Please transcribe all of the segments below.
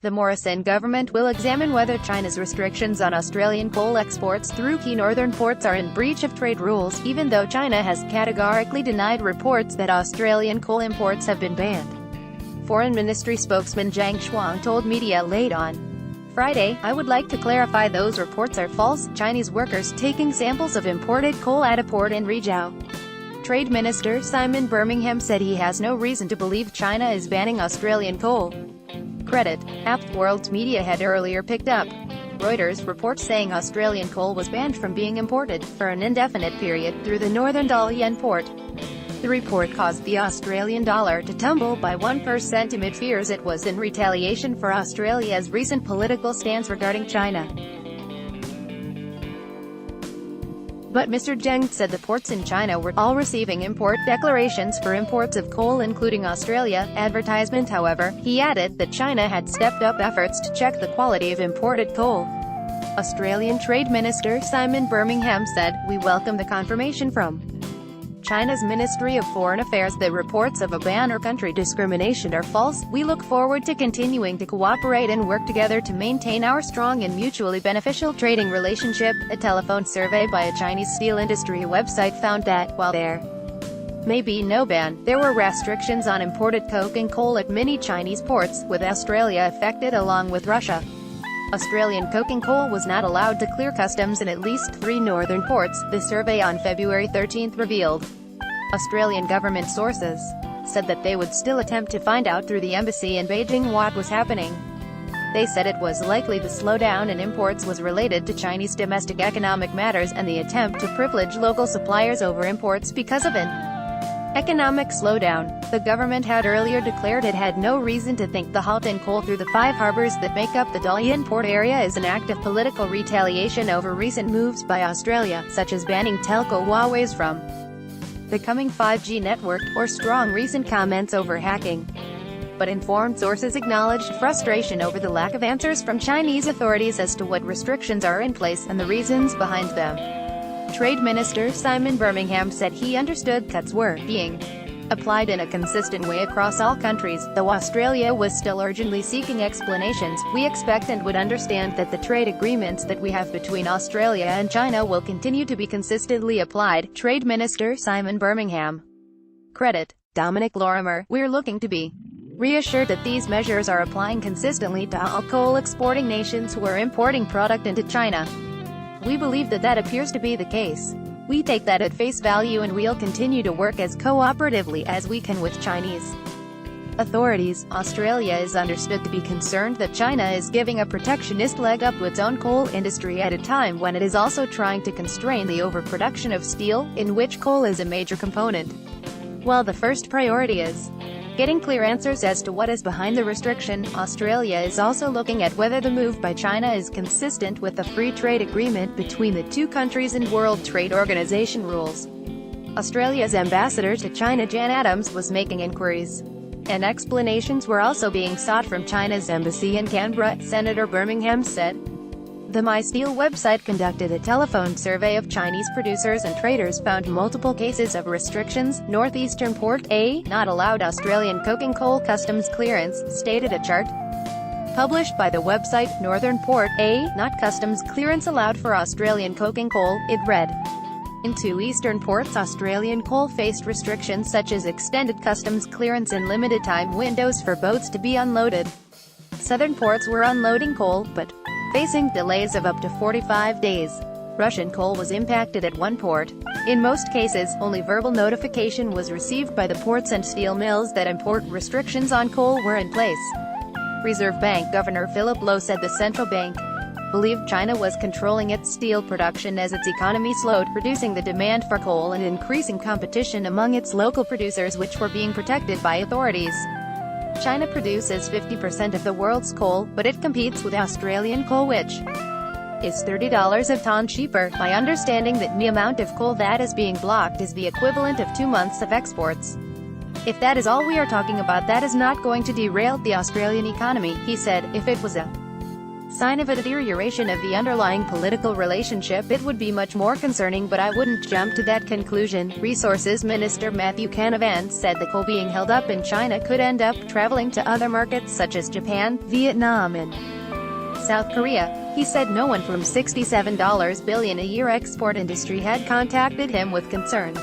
The Morrison government will examine whether China's restrictions on Australian coal exports through key northern ports are in breach of trade rules, even though China has categorically denied reports that Australian coal imports have been banned. Foreign Ministry spokesman Geng Shuang told media late on Friday, "I would like to clarify those reports are false." Chinese workers taking samples of imported coal at a port in Rizhao. Trade Minister Simon Birmingham said he has no reason to believe China is banning Australian coal. Credit. Apt World's media had earlier picked up Reuters report saying Australian coal was banned from being imported, for an indefinite period, through the northern Dalian port. The report caused the Australian dollar to tumble by 1% amid fears it was in retaliation for Australia's recent political stance regarding China. But Mr. Geng said the ports in China were all receiving import declarations for imports of coal including Australia. Advertisement. However, he added that China had stepped up efforts to check the quality of imported coal. Australian Trade Minister Simon Birmingham said, "We welcome the confirmation from China's Ministry of Foreign Affairs that reports of a ban or country discrimination are false. We look forward to continuing to cooperate and work together to maintain our strong and mutually beneficial trading relationship." A telephone survey by a Chinese steel industry website found that, while there may be no ban, there were restrictions on imported coke and coal at many Chinese ports, with Australia affected along with Russia. Australian coke and coal was not allowed to clear customs in at least 3 northern ports, the survey on February 13 revealed. Australian government sources said that they would still attempt to find out through the embassy in Beijing what was happening. They said it was likely the slowdown in imports was related to Chinese domestic economic matters and the attempt to privilege local suppliers over imports because of an economic slowdown. The government had earlier declared it had no reason to think the halt in coal through the 5 harbors that make up the Dalian port area is an act of political retaliation over recent moves by Australia, such as banning telco Huawei's from the coming 5G network, or strong recent comments over hacking. But informed sources acknowledged frustration over the lack of answers from Chinese authorities as to what restrictions are in place and the reasons behind them. Trade Minister Simon Birmingham said he understood cuts were being applied in a consistent way across all countries, though Australia was still urgently seeking explanations. "We expect and would understand that the trade agreements that we have between Australia and China will continue to be consistently applied." Trade Minister Simon Birmingham. Credit. Dominic Lorimer. "We're looking to be reassured that these measures are applying consistently to all coal exporting nations who are importing product into China. We believe that appears to be the case. We take that at face value and we'll continue to work as cooperatively as we can with Chinese authorities." Australia is understood to be concerned that China is giving a protectionist leg up to its own coal industry at a time when it is also trying to constrain the overproduction of steel, in which coal is a major component. While the first priority is getting clear answers as to what is behind the restriction, Australia is also looking at whether the move by China is consistent with the free trade agreement between the two countries and World Trade Organization rules. Australia's ambassador to China Jan Adams was making inquiries, and explanations were also being sought from China's embassy in Canberra, Senator Birmingham said. The MySteel website conducted a telephone survey of Chinese producers and traders found multiple cases of restrictions. Northeastern Port A, not allowed Australian coke and coal customs clearance, stated a chart published by the website. Northern Port A, not customs clearance allowed for Australian coke and coal, it read. In 2 eastern ports, Australian coal faced restrictions such as extended customs clearance and limited time windows for boats to be unloaded. Southern ports were unloading coal, but facing delays of up to 45 days. Russian coal was impacted at one port. In most cases, only verbal notification was received by the ports and steel mills that import restrictions on coal were in place. Reserve Bank Governor Philip Lowe said the central bank believed China was controlling its steel production as its economy slowed, reducing the demand for coal and increasing competition among its local producers, which were being protected by authorities. China produces 50% of the world's coal, but it competes with Australian coal, which is $30 a ton cheaper. My understanding that the amount of coal that is being blocked is the equivalent of 2 months of exports. If that is all we are talking about, that is not going to derail the Australian economy, he said. If it was a sign of a deterioration of the underlying political relationship. It would be much more concerning, but I wouldn't jump to that conclusion. Resources Minister Matthew Canavan said the coal being held up in China could end up traveling to other markets such as Japan, Vietnam and South Korea. He said no one from $67 billion a year export industry had contacted him with concerns.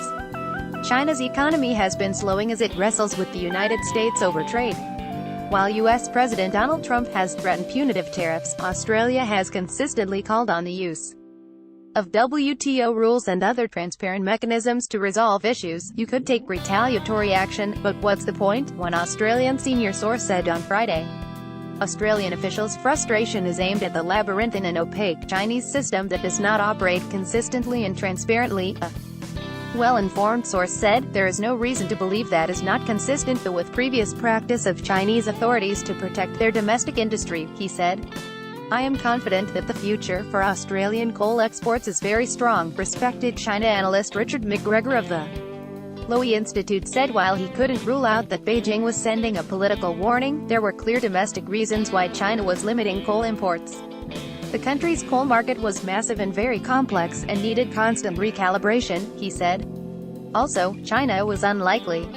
China's economy has been slowing as it wrestles with the United States over trade. While U.S. President Donald Trump has threatened punitive tariffs, Australia has consistently called on the use of WTO rules and other transparent mechanisms to resolve issues. You could take retaliatory action, but what's the point? One Australian senior source said on Friday. Australian officials' frustration is aimed at the labyrinthine and opaque Chinese system that does not operate consistently and transparently. A well-informed source said, there is no reason to believe that is not consistent with previous practice of Chinese authorities to protect their domestic industry, he said. I am confident that the future for Australian coal exports is very strong, respected China analyst Richard McGregor of the Lowy Institute said while he couldn't rule out that Beijing was sending a political warning, there were clear domestic reasons why China was limiting coal imports. The country's coal market was massive and very complex, and needed constant recalibration, he said. Also, China was unlikely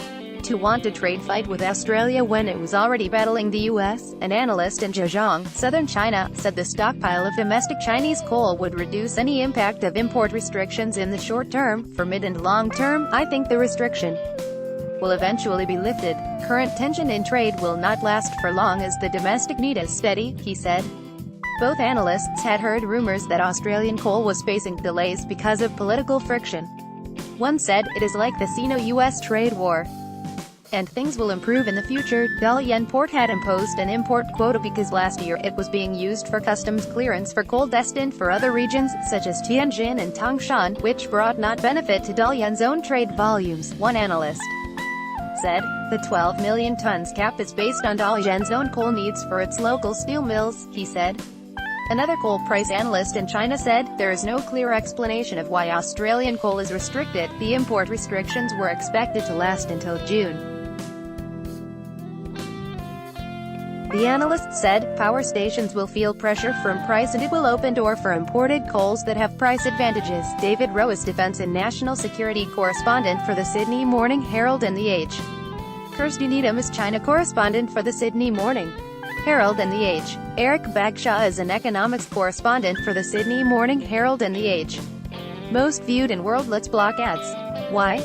to want a trade fight with Australia when it was already battling the U.S. An analyst in Zhejiang, southern China, said the stockpile of domestic Chinese coal would reduce any impact of import restrictions in the short term. For mid and long term, I think the restriction will eventually be lifted. Current tension in trade will not last for long as the domestic need is steady, he said. Both analysts had heard rumors that Australian coal was facing delays because of political friction. One said, it is like the Sino-US trade war, and things will improve in the future. Dalian Port had imposed an import quota because last year it was being used for customs clearance for coal destined for other regions, such as Tianjin and Tangshan, which brought not benefit to Dalian's own trade volumes, one analyst said. The 12 million tons cap is based on Dalian's own coal needs for its local steel mills, he said. Another coal price analyst in China said, there is no clear explanation of why Australian coal is restricted. The import restrictions were expected to last until June. The analyst said, power stations will feel pressure from price and it will open door for imported coals that have price advantages. David Rowe is defense and national security correspondent for the Sydney Morning Herald and The Age. Kirsty Needham is China correspondent for the Sydney Morning Herald and The Age. Eric Bagshaw is an economics correspondent for the Sydney Morning Herald and The Age. Most viewed in world. Let's block ads. Why?